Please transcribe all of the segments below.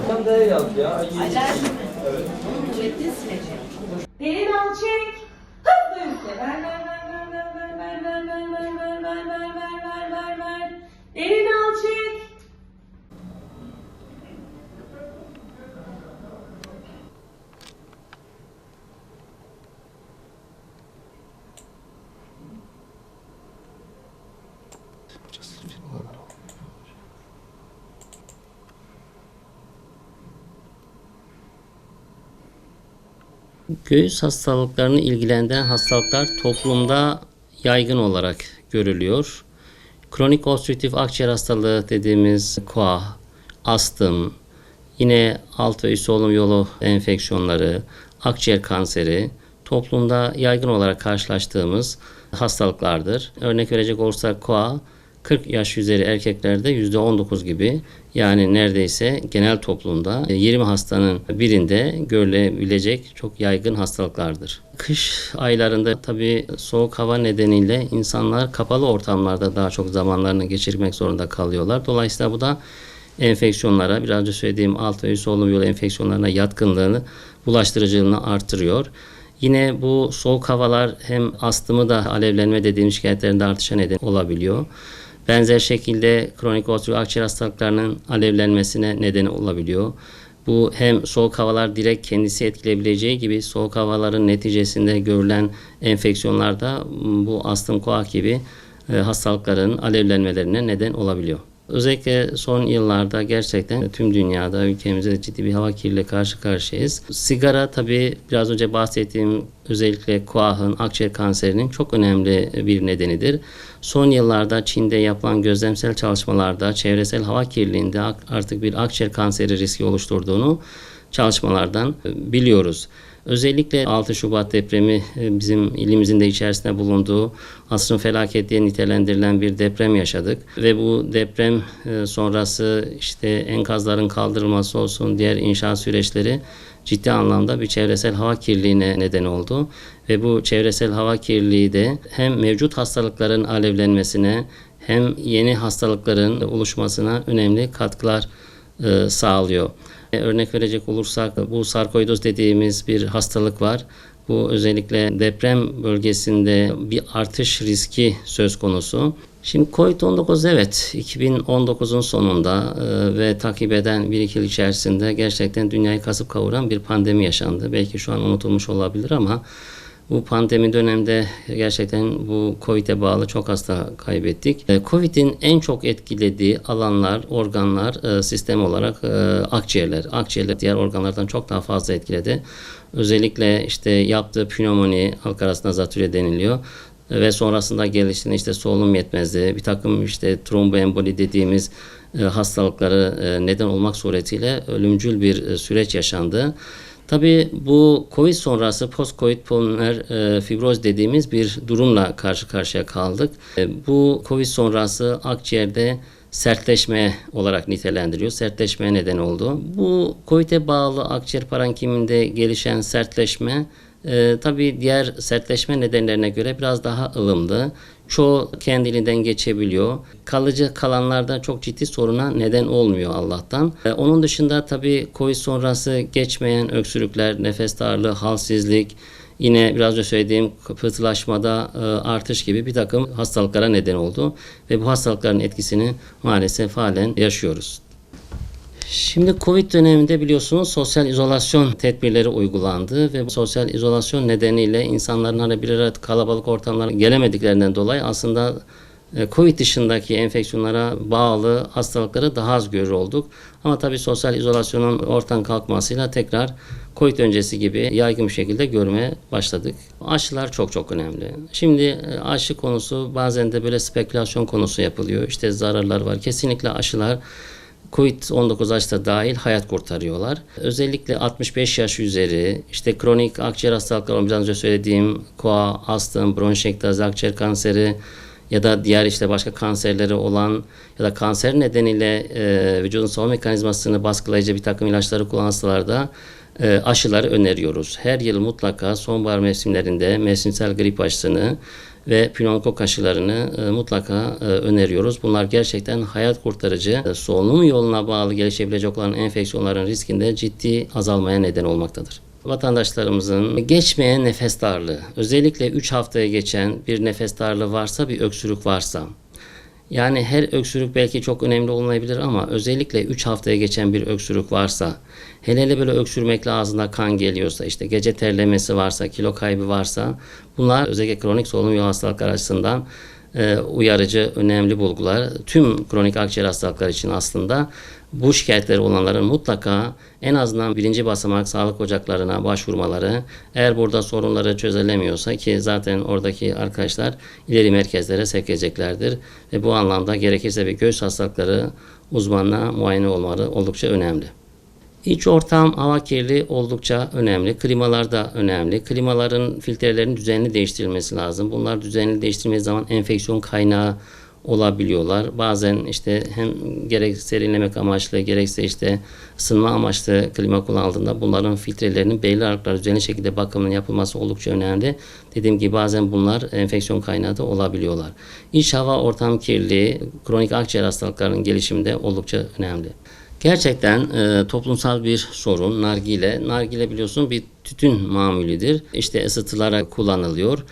Tam da yaz ya. Alerji mi? Evet. Onun kuvvetli süreci. Derin al çek. Hızlı üfle. Ver ver ver ver ver ver ver ver ver ver ver ver ver ver ver ver. Derin al çek. Göğüs hastalıklarını ilgilendiren hastalıklar toplumda yaygın olarak görülüyor. Kronik obstrüktif akciğer hastalığı dediğimiz KOAH, astım, yine alt ve üst solunum yolu enfeksiyonları, akciğer kanseri toplumda yaygın olarak karşılaştığımız hastalıklardır. Örnek verecek olursak KOAH 40 yaş üzeri erkeklerde %19 gibi, yani neredeyse genel toplumda 20 hastanın birinde görülebilecek çok yaygın hastalıklardır. Kış aylarında tabii soğuk hava nedeniyle insanlar kapalı ortamlarda daha çok zamanlarını geçirmek zorunda kalıyorlar. Dolayısıyla bu da enfeksiyonlara, biraz önce söylediğim alt ve üst solunum yolu enfeksiyonlarına yatkınlığını, bulaştırıcılığını artırıyor. Yine bu soğuk havalar hem astımı da, alevlenme dediğimiz şikayetlerinde artışa neden olabiliyor. Benzer şekilde kronik obstrüktif akciğer hastalıklarının alevlenmesine neden olabiliyor. Bu hem soğuk havalar direkt kendisi etkileyebileceği gibi soğuk havaların neticesinde görülen enfeksiyonlarda bu astım, KOAH gibi hastalıkların alevlenmelerine neden olabiliyor. Özellikle son yıllarda gerçekten tüm dünyada, ülkemizde de ciddi bir hava kirliliğiyle karşı karşıyayız. Sigara tabii biraz önce bahsettiğim özellikle KOAH'ın, akciğer kanserinin çok önemli bir nedenidir. Son yıllarda Çin'de yapılan gözlemsel çalışmalarda çevresel hava kirliliğinde artık bir akciğer kanseri riski oluşturduğunu çalışmalardan biliyoruz. Özellikle 6 Şubat depremi bizim ilimizin de içerisinde bulunduğu asrın felaketi diye nitelendirilen bir deprem yaşadık. Ve bu deprem sonrası işte enkazların kaldırılması olsun, diğer inşaat süreçleri ciddi anlamda bir çevresel hava kirliliğine neden oldu. Ve bu çevresel hava kirliliği de hem mevcut hastalıkların alevlenmesine hem yeni hastalıkların oluşmasına önemli katkılar sağlıyor. Örnek verecek olursak bu sarkoidoz dediğimiz bir hastalık var. Bu özellikle deprem bölgesinde bir artış riski söz konusu. Şimdi COVID-19 evet 2019'un sonunda ve takip eden 1-2 yıl içerisinde gerçekten dünyayı kasıp kavuran bir pandemi yaşandı. Belki şu an unutulmuş olabilir ama bu pandemi dönemde gerçekten bu COVID'e bağlı çok hasta kaybettik. COVID'in en çok etkilediği alanlar, organlar sistem olarak akciğerler. Akciğerler diğer organlardan çok daha fazla etkiledi. Özellikle işte yaptığı pnömoni, halk arasında zatürre deniliyor. Ve sonrasında geliştiğinde işte solunum yetmezliği, bir takım işte tromboemboli dediğimiz hastalıkları neden olmak suretiyle ölümcül bir süreç yaşandı. Tabii bu COVID sonrası post-COVID pulmoner fibroz dediğimiz bir durumla karşı karşıya kaldık. Bu COVID sonrası akciğerde sertleşme olarak nitelendiriyor. Sertleşmeye neden oldu. Bu COVID'e bağlı akciğer parenkiminde gelişen sertleşme tabii diğer sertleşme nedenlerine göre biraz daha ılımlı. Çoğu kendiliğinden geçebiliyor. Kalıcı kalanlarda çok ciddi soruna neden olmuyor Allah'tan. Onun dışında tabii COVID sonrası geçmeyen öksürükler, nefes darlığı, halsizlik, yine biraz önce söylediğim pıhtılaşmada artış gibi bir takım hastalıklara neden oldu. Ve bu hastalıkların etkisini maalesef halen yaşıyoruz. Şimdi Covid döneminde biliyorsunuz sosyal izolasyon tedbirleri uygulandı ve bu sosyal izolasyon nedeniyle insanların hani bir arada kalabalık ortamlara gelemediklerinden dolayı aslında Covid dışındaki enfeksiyonlara bağlı hastalıkları daha az görür olduk. Ama tabii sosyal izolasyonun ortadan kalkmasıyla tekrar Covid öncesi gibi yaygın bir şekilde görmeye başladık. Aşılar çok önemli. Şimdi aşı konusu bazen de böyle spekülasyon konusu yapılıyor. İşte zararlar var. Kesinlikle aşılar COVID-19 aşı da dahil hayat kurtarıyorlar. Özellikle 65 yaş üzeri, işte kronik akciğer hastalıkları, biraz önce söylediğim KOAH, astım, bronşektazi, akciğer kanseri ya da diğer işte başka kanserleri olan ya da kanser nedeniyle vücudun savunma mekanizmasını baskılayıcı bir takım ilaçları kullanan hastalarda aşıları öneriyoruz. Her yıl mutlaka sonbahar mevsimlerinde mevsimsel grip aşısını ve pneumokok aşılarını mutlaka öneriyoruz. Bunlar gerçekten hayat kurtarıcı, solunum yoluna bağlı gelişebilecek olan enfeksiyonların riskinde ciddi azalmaya neden olmaktadır. Vatandaşlarımızın geçmeyen nefes darlığı, özellikle 3 haftaya geçen bir nefes darlığı varsa, bir öksürük varsa, yani her öksürük belki çok önemli olmayabilir ama özellikle 3 haftaya geçen bir öksürük varsa, hele böyle öksürmekle ağzına kan geliyorsa, işte gece terlemesi varsa, kilo kaybı varsa, bunlar özellikle kronik solunum yolu hastalıkları açısından uyarıcı, önemli bulgular. Tüm kronik akciğer hastalıkları için aslında bu şikayetleri olanların mutlaka en azından birinci basamak sağlık ocaklarına başvurmaları, eğer burada sorunları çözülemiyorsa, ki zaten oradaki arkadaşlar ileri merkezlere sevk edeceklerdir ve bu anlamda gerekirse bir göğüs hastalıkları uzmanına muayene olmaları oldukça önemli. İç ortam, hava kirliliği oldukça önemli. Klimalar da önemli. Klimaların filtrelerin düzenli değiştirilmesi lazım. Bunlar düzenli değiştirilmediği zaman enfeksiyon kaynağı olabiliyorlar. Bazen işte hem gerek serinlemek amaçlı, gerekse işte ısınma amaçlı klima kullanıldığında bunların filtrelerinin belli aralıklarla düzenli şekilde bakımının yapılması oldukça önemli. Dediğim gibi bazen bunlar enfeksiyon kaynağı da olabiliyorlar. İç hava ortam kirliliği, kronik akciğer hastalıklarının gelişiminde oldukça önemli. Gerçekten toplumsal bir sorun nargile. Nargile biliyorsun bir tütün mamulüdür. İşte ısıtılarak kullanılıyor.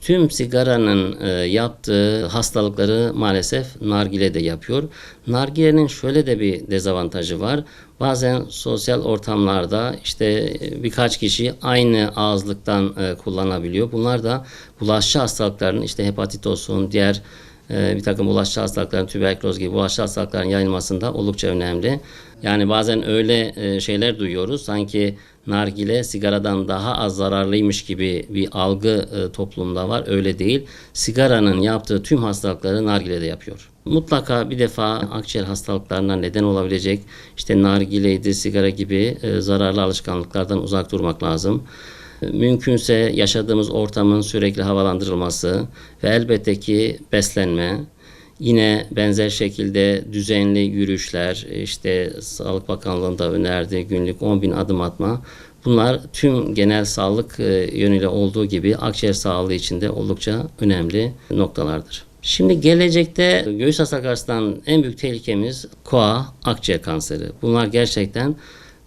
Tüm sigaranın yaptığı hastalıkları maalesef nargile de yapıyor. Nargilenin şöyle de bir dezavantajı var. Bazen sosyal ortamlarda işte birkaç kişi aynı ağızlıktan kullanabiliyor. Bunlar da bulaşıcı hastalıkların, işte hepatit olsun, diğer bir takım bulaşıcı hastalıkların, tüberküloz gibi bulaşıcı hastalıkların yayılmasında oldukça önemli. Yani bazen öyle şeyler duyuyoruz, sanki nargile sigaradan daha az zararlıymış gibi bir algı toplumda var. Öyle değil. Sigaranın yaptığı tüm hastalıkları nargile de yapıyor. Mutlaka bir defa akciğer hastalıklarına neden olabilecek işte nargileydi, sigara gibi zararlı alışkanlıklardan uzak durmak lazım. Mümkünse yaşadığımız ortamın sürekli havalandırılması ve elbette ki beslenme, yine benzer şekilde düzenli yürüyüşler, işte Sağlık Bakanlığı'nda önerdiği günlük 10.000 adım atma, bunlar tüm genel sağlık yönüyle olduğu gibi akciğer sağlığı için de oldukça önemli noktalardır. Şimdi gelecekte göğüs hastalıkları açısından en büyük tehlikemiz koa, akciğer kanseri. Bunlar gerçekten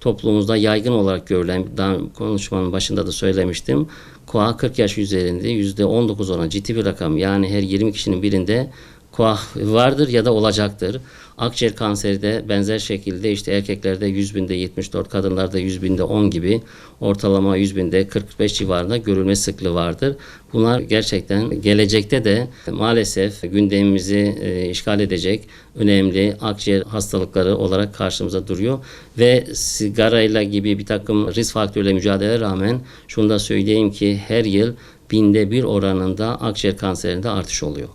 toplumumuzda yaygın olarak görülen, daha konuşmanın başında da söylemiştim, koa 40 yaş üzerinde %19 olan ciddi bir rakam, yani her 20 kişinin birinde koa vardır ya da olacaktır. Akciğer kanseri de benzer şekilde işte erkeklerde 100.000'de 74, kadınlarda 100.000'de 10 gibi, ortalama 100.000'de 45 civarında görülme sıklığı vardır. Bunlar gerçekten gelecekte de maalesef gündemimizi işgal edecek önemli akciğer hastalıkları olarak karşımıza duruyor ve sigarayla gibi bir takım risk faktörüyle mücadeleye rağmen şunu da söyleyeyim ki her yıl 1/1000 oranında akciğer kanserinde artış oluyor.